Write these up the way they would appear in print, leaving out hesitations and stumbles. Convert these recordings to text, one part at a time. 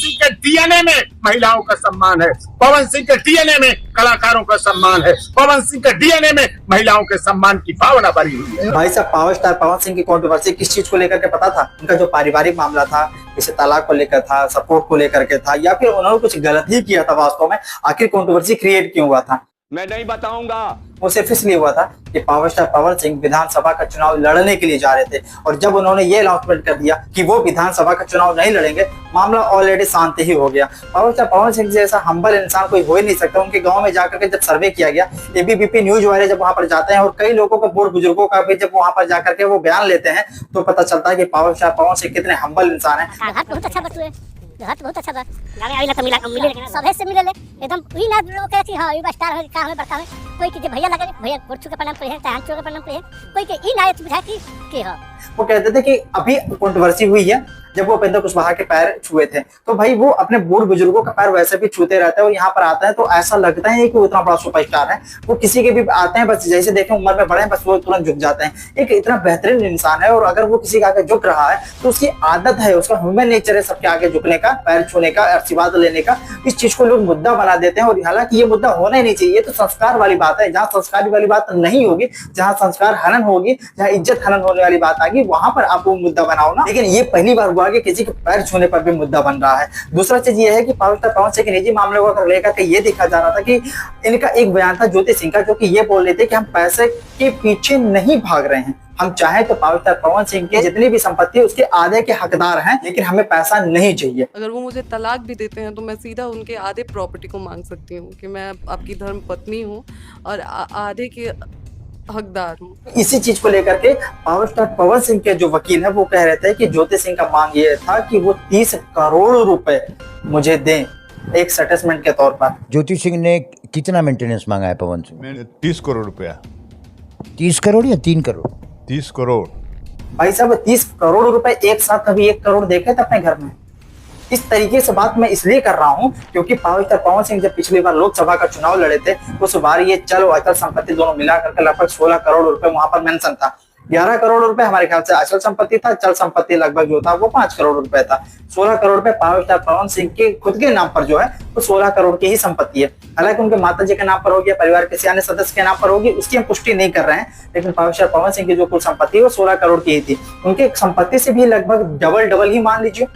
सिंह के डीएनए में महिलाओं का सम्मान है, पवन सिंह के डीएनए में कलाकारों का सम्मान है, पवन सिंह के डीएनए में महिलाओं के सम्मान की भावना भरी हुई है। भाई साहब, पावर स्टार पवन सिंह की कंट्रोवर्सी किस चीज को लेकर के पता था? उनका जो पारिवारिक मामला था, जैसे तलाक को लेकर था, सपोर्ट को लेकर के था, या फिर उन्होंने कुछ गलत ही किया था? वास्तव में आखिर कंट्रोवर्सी क्रिएट क्यों हुआ था? मैं नहीं बताऊंगा। वो सिर्फ इसलिए हुआ था कि पावर स्टार पवन सिंह विधानसभा का चुनाव लड़ने के लिए जा रहे थे, और जब उन्होंने ये अनाउंसमेंट कर दिया कि वो विधानसभा का चुनाव नहीं लड़ेंगे, मामला ऑलरेडी शांत ही हो गया। पावर स्टार पवन सिंह जैसा हम्बल इंसान कोई हो ही नहीं सकता। उनके गांव में जाकर के जब सर्वे किया गया, एबीवीपी न्यूज वाले जब वहां पर जाते हैं और कई लोगों को, बूढ़ बुजुर्गों का भी जब वहां पर जाकर के वो बयान लेते हैं, तो पता चलता है कि पावर स्टार पवन सिंह कितने हम्बल इंसान है। बहुत अच्छा बतुए घर बहुत अच्छा बा गाने आइला त मिले सबे से मिले एकदम ई ना लोग के कि हां ई स्टार है का है बड़का है कोई के भैया लगे भैया गोरछू के प्रणाम करे है चाहे चो के प्रणाम करे है कोई के ई ना बुझा कि हां वो कहते थे कि अभी कंट्रोवर्सी हुई है जब वो उपेंद्र कुशवाहा के पैर छुए थे, तो भाई वो अपने बूढ़ बुजुर्गों का पैर वैसे भी छूते रहते हैं और यहाँ पर आते हैं तो ऐसा लगता है कि वो इतना बड़ा सुपरस्टार है। वो किसी के भी आते हैं, बस जैसे देखें उम्र में बड़े हैं, बस वो तुरंत झुक जाते हैं। एक इतना बेहतरीन इंसान है, और अगर वो किसी के आगे झुक रहा है तो उसकी आदत है, उसका ह्यूमन नेचर है सबके आगे झुकने का, पैर छूने का, आशीर्वाद लेने का। इस चीज को लोग मुद्दा बना देते हैं, और हालांकि ये मुद्दा होना ही नहीं चाहिए। ये तो संस्कार वाली बात है। जहाँ संस्कार वाली बात नहीं होगी, जहाँ संस्कार हनन होगी, जहाँ इज्जत हनन होने वाली बात आएगी, वहां पर आप वो मुद्दा बनाओ ना। लेकिन ये पहली बार हुआ कि किसी के पैर छूने पर भी मुद्दा बन रहा है। दूसरा चीज ये है कि पावर स्टार पवन सिंह के निजी मामले को लेकर के ये देखा जा रहा था कि इनका एक बयान था ज्योति सिंह का, जो कि ये बोल रहे थे कि हम पैसे के पीछे नहीं भाग रहे हैं, हम चाहे तो पावर स्टार पवन सिंह की जितनी भी संपत्ति है उसके आधे के हकदार हैं, लेकिन हमें पैसा नहीं चाहिए। अगर वो मुझे तलाक भी देते हैं तो मैं सीधा उनके आधे प्रॉपर्टी को मांग सकती हूँ कि मैं आपकी धर्म पत्नी हूँ और आधे के हकदार हूँ। इसी चीज को लेकर के पावर स्टार पवन सिंह के जो वकील है वो कह रहे थे कि ज्योति सिंह का मांग ये था कि वो 30 करोड़ रुपए मुझे दें एक सेटलमेंट के तौर पर। ज्योति सिंह ने कितना मेंटेनेंस मांगा है पवन सिंह? मैंने 30 करोड़ रुपया। 30 करोड़ या 3 करोड़? 30 करोड़। भाई साहब, 30 करोड़ रुपए एक साथ कभी 1 करोड़ देखे थे अपने घर में? इस तरीके से बात मैं इसलिए कर रहा हूं क्योंकि पावर स्टार पवन सिंह जब पिछली बार लोकसभा का चुनाव लड़े थे, उस बार ये चल और अचल संपत्ति दोनों मिला करके लगभग 16 करोड़ रुपए वहां पर मेंशन था। 11 करोड़ रुपए हमारे ख्याल से अचल संपत्ति था, चल संपत्ति लगभग जो था वो 5 करोड़ रुपए था। 16 करोड़ रुपए पावर स्टार पवन सिंह के खुद के नाम पर जो है वो 16 करोड़ की ही संपत्ति है। हालांकि उनके माता जी के नाम पर होगी या परिवार के किसी अन्य सदस्य के नाम पर होगी, उसकी हम पुष्टि नहीं कर रहे हैं, लेकिन पावर स्टार पवन सिंह की जो कुल संपत्ति है वो 16 करोड़ की ही थी। उनकी संपत्ति से भी लगभग डबल ही मान लीजिए।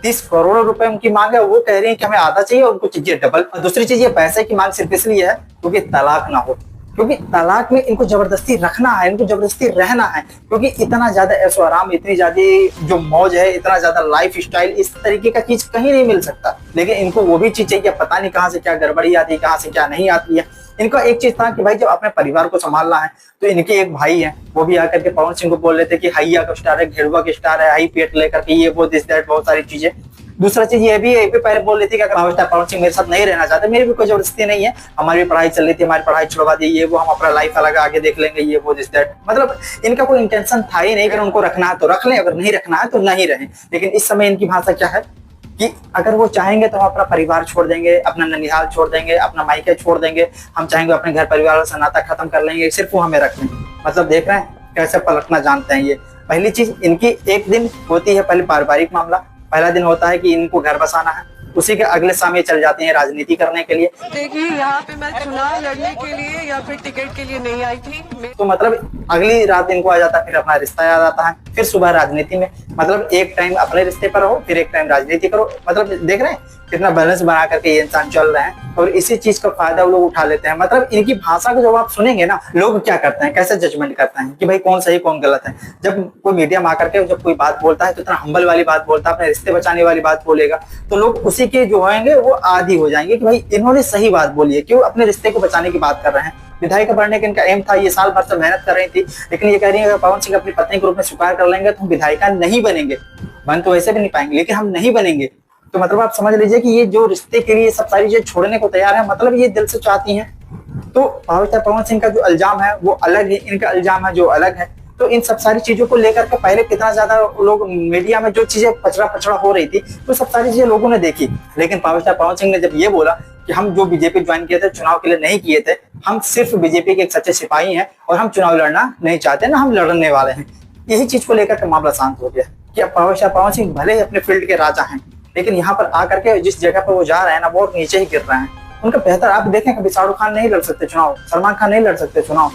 30 करोड़ रुपए उनकी मांग है, वो कह रही है कि हमें आधा चाहिए और उनको चाहिए डबल। और दूसरी चीज, ये पैसे की मांग सिर्फ इसलिए है क्योंकि तलाक ना हो, क्योंकि तलाक में इनको जबरदस्ती रखना है, इनको जबरदस्ती रहना है, क्योंकि इतना ज्यादा ऐशो आराम, इतनी ज्यादा जो मौज है, इतना ज्यादा लाइफ स्टाइल, इस तरीके का चीज कहीं नहीं मिल सकता। लेकिन इनको वो भी चीज चाहिए, पता नहीं कहाँ से क्या गड़बड़ी आती है, कहाँ से क्या नहीं आती है। इनका एक चीज था कि भाई जब अपने परिवार को संभालना है, तो इनके एक भाई हैं, वो भी आकर के पवन सिंह को बोल रहे थे कि हैया का स्टार है, घेड़ुआ का स्टार है, हाई पेट लेकर के ये वो दिस दैट बहुत सारी चीजें। दूसरा चीज ये भी पहले बोल रही थी कि अगर पावर स्टार पवन सिंह मेरे साथ नहीं रहना चाहते, मेरी भी कोई जबरदस्ती नहीं है, हमारी भी पढ़ाई चल रही थी, हमारी पढ़ाई छुड़वा दी, ये वो, हम अपना लाइफ अलग आगे देख लेंगे, ये वो दिस दैट। मतलब इनका कोई इंटेंशन था ही नहीं। अगर उनको रखना है तो रख लें, अगर नहीं रखना है तो नहीं रहें। लेकिन इस समय इनकी भाषा क्या है कि अगर वो चाहेंगे तो हम अपना परिवार छोड़ देंगे, अपना ननिहाल छोड़ देंगे, अपना मायके छोड़ देंगे, हम चाहेंगे अपने घर परिवार से नाता खत्म कर लेंगे, सिर्फ वो हमें रख लें। मतलब देख रहे हैं कैसे पलटना जानते हैं ये। पहली चीज इनकी एक दिन होती है पहले पारिवारिक मामला, पहला दिन होता है कि इनको घर बसाना है, उसी के अगले समय चल जाते हैं राजनीति करने के लिए। देखिए, यहाँ पे मैं चुनाव लड़ने के लिए या फिर टिकट के लिए नहीं आई थी। तो मतलब अगली रात इनको आ जाता है, फिर अपना रिश्ता याद आता है, फिर सुबह राजनीति में। मतलब एक टाइम अपने रिश्ते पर रहो, फिर एक टाइम राजनीति करो। मतलब देख रहे हैं कितना बैलेंस बना करके ये इंसान चल रहे हैं, और इसी चीज का फायदा वो लोग उठा लेते हैं। मतलब इनकी भाषा को जब आप सुनेंगे ना, लोग क्या करते हैं, कैसे जजमेंट करते हैं कि भाई कौन सही कौन गलत है। जब कोई मीडिया में आकर के जब कोई बात बोलता है तो इतना हम्बल वाली बात बोलता है, अपने रिश्ते बचाने वाली बात बोलेगा, तो लोग उसी के जो होंगे वो आदी हो जाएंगे कि भाई इन्होंने सही बात बोली है, क्यों अपने रिश्ते को बचाने की बात कर रहे हैं। विधायिका बनने का इनका एम था, ये साल भर से मेहनत कर रही थी, लेकिन ये कह रही है अगर पवन सिंह अपनी पत्नी के रूप में स्वीकार कर लेंगे तो हम विधायिका नहीं बनेंगे। बन तो वैसे भी नहीं पाएंगे, लेकिन हम नहीं बनेंगे। तो मतलब आप समझ लीजिए कि ये जो रिश्ते के लिए सब सारी चीजें छोड़ने को तैयार है, मतलब ये दिल से चाहती हैं। तो पावर स्टार पवन सिंह का जो इल्जाम है वो अलग है, इनका इल्जाम है जो अलग है। तो इन सब सारी चीजों को लेकर के पहले कितना ज्यादा लोग मीडिया में जो चीजें पचड़ा हो रही थी, तो सब सारी चीजें लोगों ने देखी। लेकिन पावर स्टार पवन सिंह ने जब ये बोला कि हम जो बीजेपी ज्वाइन किए थे चुनाव के लिए नहीं किए थे, हम सिर्फ बीजेपी के एक सच्चे सिपाही हैं और हम चुनाव लड़ना नहीं चाहते, ना हम लड़ने वाले हैं, यही चीज को लेकर के मामला शांत हो गया कि अब पावर स्टार पवन सिंह भले ही अपने फील्ड के राजा हैं, लेकिन यहाँ पर आकर के जिस जगह पर वो जा रहे हैं ना, वो नीचे ही गिर रहे हैं। उनका बेहतर आप देखें, कभी शाहरुख खान नहीं लड़ सकते चुनाव, सलमान खान नहीं लड़ सकते चुनाव,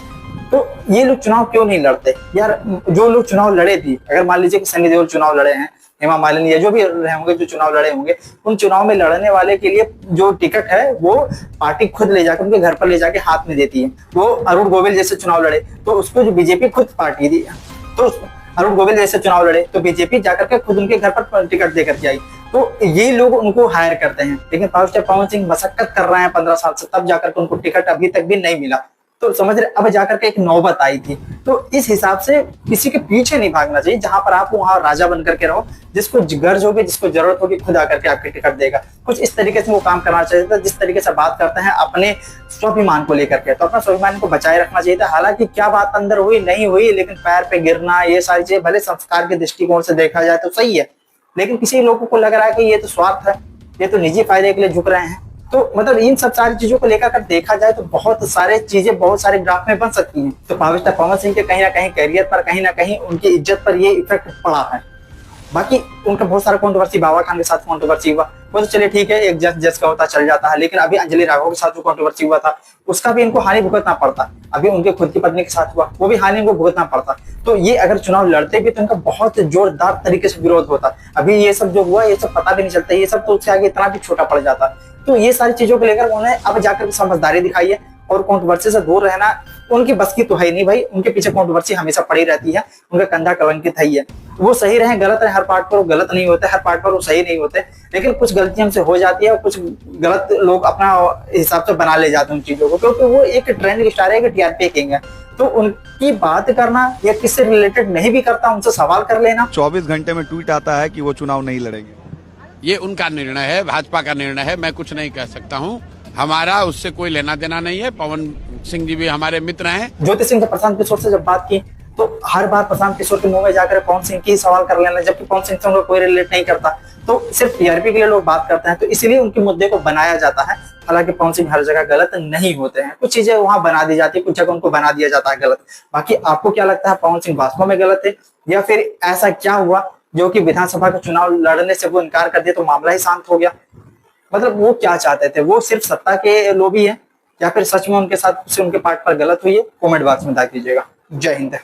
तो ये लोग चुनाव क्यों नहीं लड़ते यार? जो लोग चुनाव लड़े भी, अगर मान लीजिए कि सनी देओल चुनाव लड़े हैं, हेमा मालिनी या जो भी रहे होंगे जो चुनाव लड़े होंगे, उन चुनाव में लड़ने वाले के लिए जो टिकट है वो पार्टी खुद ले जाकर उनके घर पर ले जाके हाथ में देती है। वो अरुण गोविल जैसे चुनाव लड़े तो उसको जो बीजेपी खुद पार्टी दी, तो अरुण गोविल जैसे चुनाव लड़े तो बीजेपी जाकर के खुद उनके घर पर टिकट देकर के आई। तो ये लोग उनको हायर करते हैं, लेकिन पावर स्टार पवन सिंह मशक्कत कर रहे हैं 15 साल से, तब जाकर के उनको टिकट अभी तक भी नहीं मिला। तो समझ रहे, अब जाकर के एक नौबत आई थी। तो इस हिसाब से किसी के पीछे नहीं भागना चाहिए, जहां पर आप वहां राजा बनकर के रहो, जिसको गर्ज होगी, जिसको जरूरत होगी, खुद आकर के आपके टिकट देगा। कुछ इस तरीके से वो काम करना चाहिए था, जिस तरीके से बात करते हैं अपने स्वाभिमान को लेकर के, तो अपना स्वाभिमान को बचाए रखना चाहिए था। हालांकि क्या बात अंदर हुई नहीं हुई, लेकिन पैर पे गिरना, ये सारी चीजें भले संस्कार के दृष्टिकोण से देखा जाए तो सही है, लेकिन किसी लोगों को लग रहा है कि ये तो स्वार्थ है, ये तो निजी फायदे के लिए झुक रहे हैं। तो मतलब इन सब सारी चीजों को लेकर देखा जाए तो बहुत सारे चीजें बहुत सारे ग्राफ में बन सकती हैं। तो पावर स्टार पवन सिंह के कहीं ना कहीं करियर पर, कहीं ना कहीं उनकी इज्जत पर ये इफेक्ट पड़ा है। बाकी उनका बहुत सारा कंट्रोवर्सी, बाबा खान के साथ कंट्रोवर्सी हुआ, वो तो चलिए ठीक है, एक जज का होता चल जाता है, लेकिन अभी अंजलि राघव के साथ जो कंट्रोवर्सी हुआ था उसका भी इनको हानि भुगतना पड़ता। अभी उनके खुद की पत्नी के साथ हुआ, वो भी हानि इनको भुगतना पड़ता। तो ये अगर चुनाव लड़ते भी तो इनका बहुत जोरदार तरीके से विरोध होता। अभी ये सब जो हुआ, ये सब पता भी नहीं चलता, ये सब तो उससे आगे इतना भी छोटा पड़ जाता। तो ये सारी चीजों को लेकर उन्होंने अब जाकर समझदारी दिखाई है, और कंट्रोवर्सी से दूर रहना उनकी बस की तो है नहीं भाई, उनके पीछे कंट्रोवर्सी हमेशा पड़ी रहती है, उनका कंधा कलंकित है। वो सही रहे गलत रहे, हर पार्ट पर वो गलत नहीं होते, हर पार्ट पर वो सही नहीं होते, लेकिन कुछ गलती हमसे हो जाती है और कुछ गलत लोग अपना हिसाब से बना ले जाते हैं उन चीजों को, क्योंकि वो एक ट्रेंडिंग स्टार है, एक टीआरपी किंग है। तो उनकी बात करना या किससे रिलेटेड नहीं भी करता, उनसे सवाल कर लेना। 24 घंटे में ट्वीट आता है कि वो चुनाव नहीं लड़ेंगे। ये उनका निर्णय है, भाजपा का निर्णय है, मैं कुछ नहीं कह सकता हूँ, हमारा उससे कोई लेना देना नहीं है। पवन सिंह जी भी हमारे मित्र हैं। ज्योति सिंह से प्रशांत किशोर से जब बात की तो हर बार प्रशांत किशोर के मुंह में जाकर पवन सिंह की सवाल कर लेना, जबकि पवन सिंह से उनका कोई रिलेट नहीं करता। तो सिर्फ टीआरपी के लिए लोग बात करते हैं, तो इसीलिए उनके मुद्दे को बनाया जाता है। हालांकि पवन सिंह हर जगह गलत नहीं होते हैं, कुछ चीजें वहां बना दी जाती है, कुछ जगह उनको बना दिया जाता है गलत। बाकी आपको क्या लगता है, पवन सिंह वास्तव में गलत है, या फिर ऐसा क्या हुआ जो कि विधानसभा का चुनाव लड़ने से वो इनकार कर दिया तो मामला ही शांत हो गया? मतलब वो क्या चाहते थे, वो सिर्फ सत्ता के लोभी है, या फिर सच में उनके साथ उनके पार्ट पर गलत हुई है? कमेंट बॉक्स में बता कीजिएगा। जय हिंद।